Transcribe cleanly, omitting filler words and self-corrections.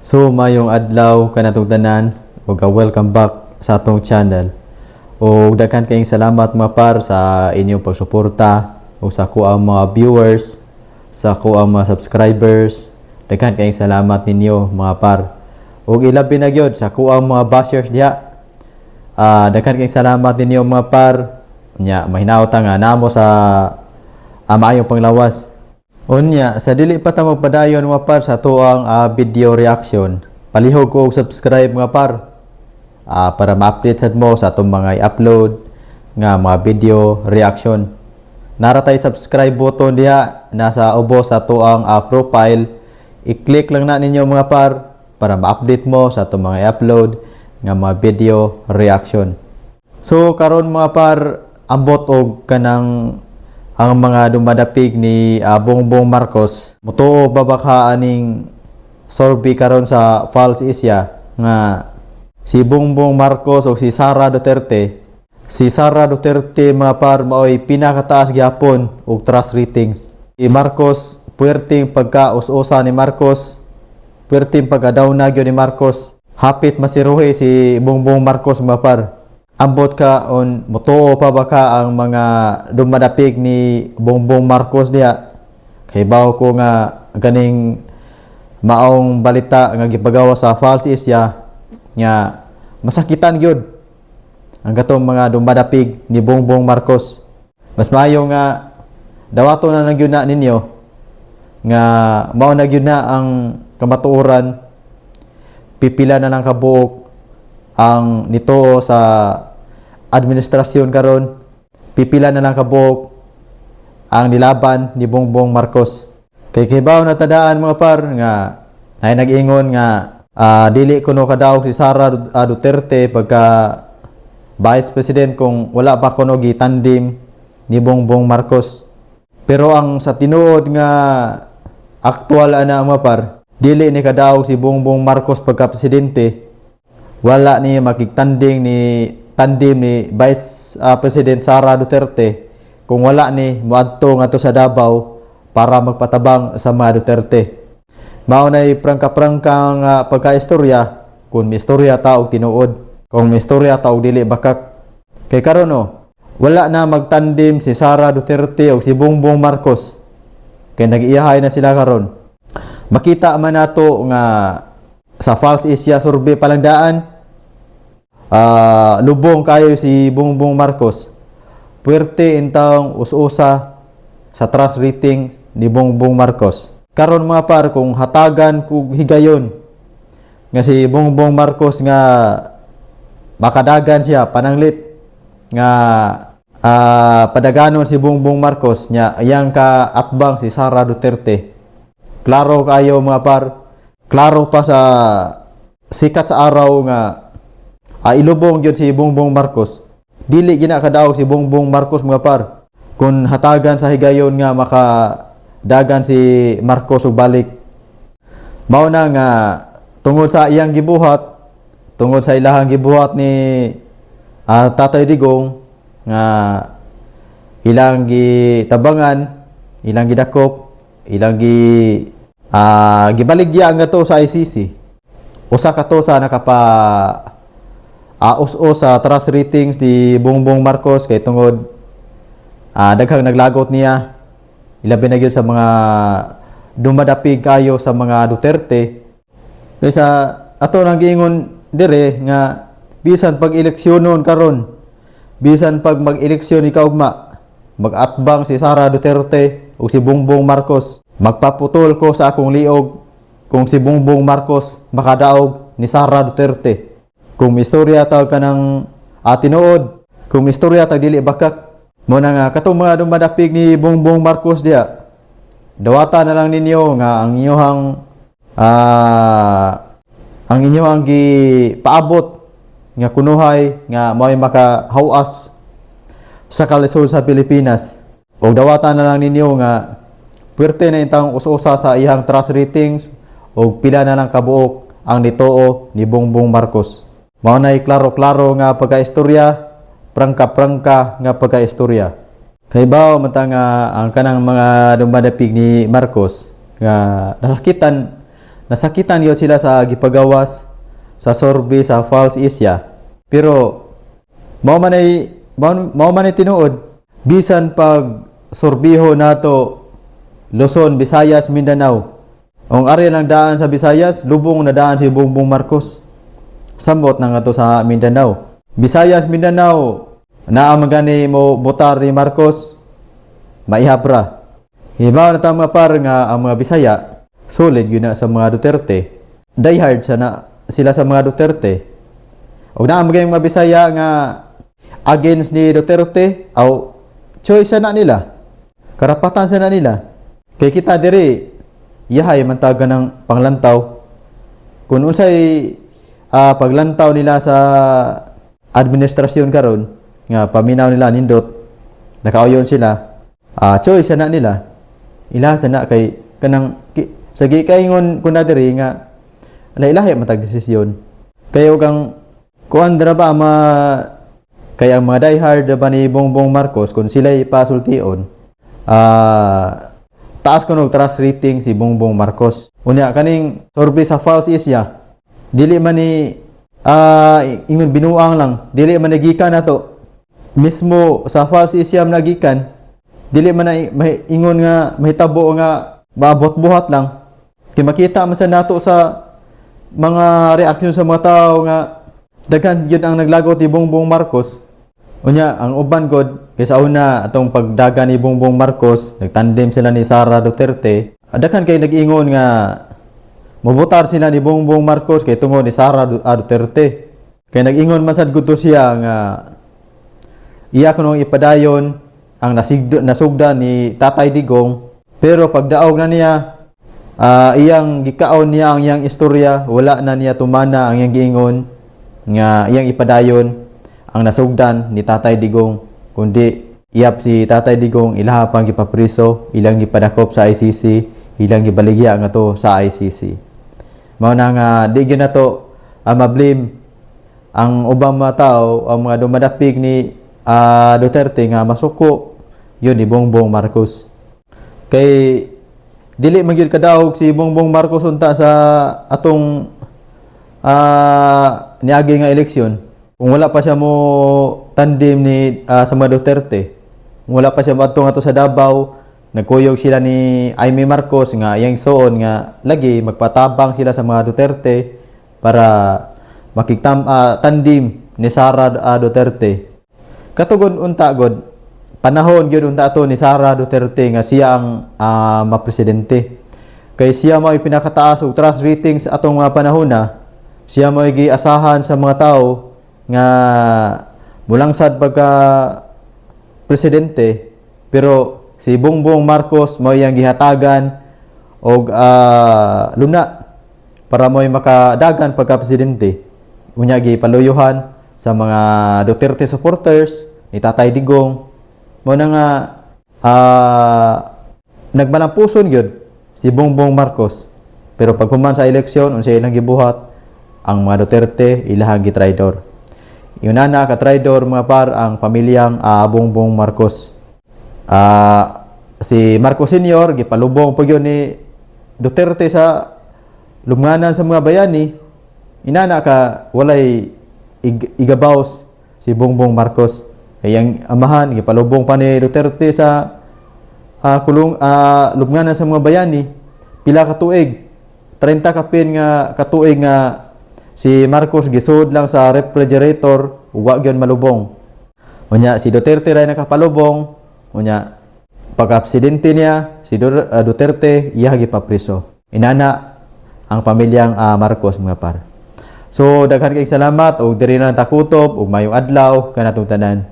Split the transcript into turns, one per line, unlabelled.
So mayong adlaw kanatong tanan ug welcome back sa atong channel. Ug daghan kayong salamat mga par sa inyong pagsuporta ug sa kuang mga viewers, sa kuang mga subscribers. Daghan kayong salamat ninyo mga par. Ug ilabi na gyud sa kuang mga bashers diha. Daghan kayong salamat ninyo mga par. Nya mahinaot nga namo sa maayong panglawas. Unya, sa dili pa ta magpadayon mga par sa tuang video reaction, palihog ko og subscribe mga par para ma-update sad mo sa atong mga i-upload nga mga video reaction. Nara tay subscribe button diha nasa ubos sa tuang profile. I-click lang na ninyo mga par para ma-update mo sa atong mga i-upload nga mga video reaction. So karon mga par, ambot og kanang ang mga dumadapig ni Bongbong Marcos mutuo babaka aning sorbi karon sa False Isya nga si Bongbong Marcos o si Sara Duterte. Si Sara Duterte mga par maoy pinakataas gyapon og trust ratings. Si Marcos puwerteng pagka-us-usa ni Marcos, puwerteng pagka-dawna gyud ni Marcos. Hapit masiruhi si Bongbong Marcos mga par. Ambot ka on mutuo pa ba ka ang mga dumadapig ni Bongbong Marcos diha? Kay bawo ko nga ganing maong balita nga gipagawa sa False Isya nga masakitan gyud ang katong mga dumadapig ni Bongbong Marcos. Mas maayo nga dawato na lang gyud na ninyo nga mao na gyud na ang kamatuoran, pipila na lang kabuok ang nito sa administrasyon karon, pipila na lang kabuok ang nilaban ni Bongbong Marcos. Kay kibaw na tadaan mga par nga nay nag-ingon nga dili kuno kadaog si Sara Duterte pagka Vice President kung wala pa kuno gitandim ni Bongbong Marcos. Pero ang sa tinuod nga aktual ana mga par, dili ni kadaog si Bongbong Marcos pagka presidente, wala ni makigtanding ni tandim ni Vice President Sara Duterte kung wala ni moadto ngadto sa Davao para magpatabang sa mga Duterte. Mao nay prangka-prangka nga pagkaistorya kung may istorya ta og tinuod, kung may istorya ta og dili bakak. Kay karon wala na magtandim si Sara Duterte og si Bongbong Marcos. Kay nag-iyahay na sila karon. Makita man nato nga sa False Isya survey palangdaan, lubong kayo si Bongbong Marcos. Puwerte intang us-usa sa trust rating ni Bongbong Marcos. Karon mga par, kung hatagan kung higayon nga si Bongbong Marcos nga makadagan siya pananglit nga padaganon si Bongbong Marcos nya iyang ka atbang si Sara Duterte. Klaro kayo mga par, klaro pa sa sikat sa araw nga ilubong gyud si Bongbong Marcos. Dili gina kadaog si Bongbong Marcos mga par kung hatagan sa higayon nga makadagan si Marcos og balik. Mao na nga tungod sa iyang gibuhat, tungod sa ilahang gibuhat ni Tatay Digong nga ilang gitabangan, ilang gidakop, ilang gibaligya nga to sa ICC. Usa ka to sa nakapa sa trust ratings ni Bongbong Marcos kay tungod daghang naglagot niya, ilabi na gyud sa mga dumadapig kayo sa mga Duterte. Kaysa ato nang giingon dire nga bisan pag eleksyonon karon, bisan pag mag-eleksyon ikaugma, mag-atbang si Sara Duterte o si Bongbong Marcos, magpaputol ko sa akong liog kung si Bongbong Marcos makadaog ni Sara Duterte. Kung istorya tawag ka ng tinuod, kung istorya tawag dili bakak, mo na nga katong mga dumadapig ni Bongbong Marcos diya, dawata na lang ninyo nga ang inyong paabot nga kunuhay nga mao'y makahawas sa kalisod sa Pilipinas. O dawata na lang ninyo nga puwerte na intang us-usa sa iyang trust ratings o pila na lang kabuok ang nituo ni Bongbong Marcos. Mao nay klaro-klaro nga pagkaistorya, prangka-prangka nga pagkaistorya. Kay bawo man nga ang kanang mga dumadapig ni Marcos nga nasakitan gyud sila sa gipagawas sa sorbe sa Falls Isya. Pero mao man ay tinuod bisan pag sorbiho nato Luzon, Visayas, Mindanao. Ang area lang daan sa Visayas, lubong na daan si Bongbong Marcos. Samot na nga to sa Mindanao. Visayas, Mindanao, naa magani mo botar ni Marcos, maihabra. Hibaw na ta mga par nga ang mga Bisaya, solid yun na sa mga Duterte. Die hard sila sa mga Duterte. O na magay mga Bisaya nga against ni Duterte, aw choice na nila. Karapatan sa na nila. Kay kita diri yahay mantaga ng panglantaw. Kung unsay paglantaw nila sa administrasyon karon nga paminaw nila nindot nakauyon sila, choice na nila. Ila sana kay kanang sa gikaingon kun diri nga lahi-lahi matag desisyon. Kay kang kuan dra ba kay ang mga diehard ba ni Bongbong Marcos kung sila'y pasultion, taas ko trust rating si Bongbong Marcos. Unya kaning survey sa Falls Isya, dili man ni ingon binuang lang, dili man nagikan nato mismo sa Falls Isya nagikan, dili man na ingon nga mahitabo nga maabot buhat lang. Kay makita man sa nato sa mga reaksyon sa mga tao nga daghan gyud ang naglagot ni Bongbong Marcos. Unya ang uban god kaysa una atong pagdaga ni Bongbong Marcos, nagtandem sila ni Sara Duterte. Daghan kay nag-ingon nga mabutar sila ni Bongbong Marcos kay tungod ni Sara Duterte. Kay nag-ingon man sad gud to siya nga iya kuno ipadayon ang nasugda ni Tatay Digong, pero pagdaog na niya iyang gikaon niya ang iyang istorya, wala na niya tumana ang iyang giingon nga iyang ipadayon ang nasugdan ni Tatay Digong, kundi iyap si Tatay Digong ilaha pang gipapriso, ilang gipadakop sa ICC, ilang gibaligya nga to sa ICC. Mao na nga di gyud nato mablame ang ubang mga tao, ang mga dumadapig ni Duterte nga masuko yun ni Bongbong Marcos. Kay dili man gyud kadaog si Bongbong Marcos unta sa atong niagi nga eleksyon. Kung wala pa siya mo tandem ni sa mga Duterte, kung wala pa siya matong ato sa Davao, nagkuyog sila ni Aimee Marcos nga yang soon nga lagi magpatabang sila sa mga Duterte para tandem ni Sara Duterte. Katugon unta god panahon gyud unta ato ni Sara Duterte nga siya ang mapresidente. Kay siya mao pinakataas og trust ratings atong mga panahon na. Siya mao giasahan sa mga tao nga mulangsad pagka presidente, pero si Bongbong Marcos mao yang gihatagan og luna para mo'y makadagan pagka presidente. Unya gipaluyuhan sa mga Duterte supporters ni Tatay Digong. Mao na nga nagmalampuson gyud si Bongbong Marcos, pero pag human sa eleksyon unsay ilang gibuhat, ang mga Duterte ilahang gitraidor. Yunana ka traidor mga par ang pamilyang Bongbong Marcos. Si Marcos Sr. gipalubong po yun ni Duterte sa lubnganan sa mga bayani. Inana ka walay igabaws si Bongbong Marcos. Kayang amahan gipalubong pa ni Duterte sa lubnganan sa mga bayani. Pila ka tuig, 30 kapin nga katuig nga si Marcos gisud lang sa refrigerator, wa gyud malubong. Unya si Duterte ray nakapalubong, unya pagka-presidente niya si Duterte iya gipapriso. Inana ang pamilyang Marcos mga par. So daghan kay salamat og diri na takutob og mayong adlaw kanatong tanan.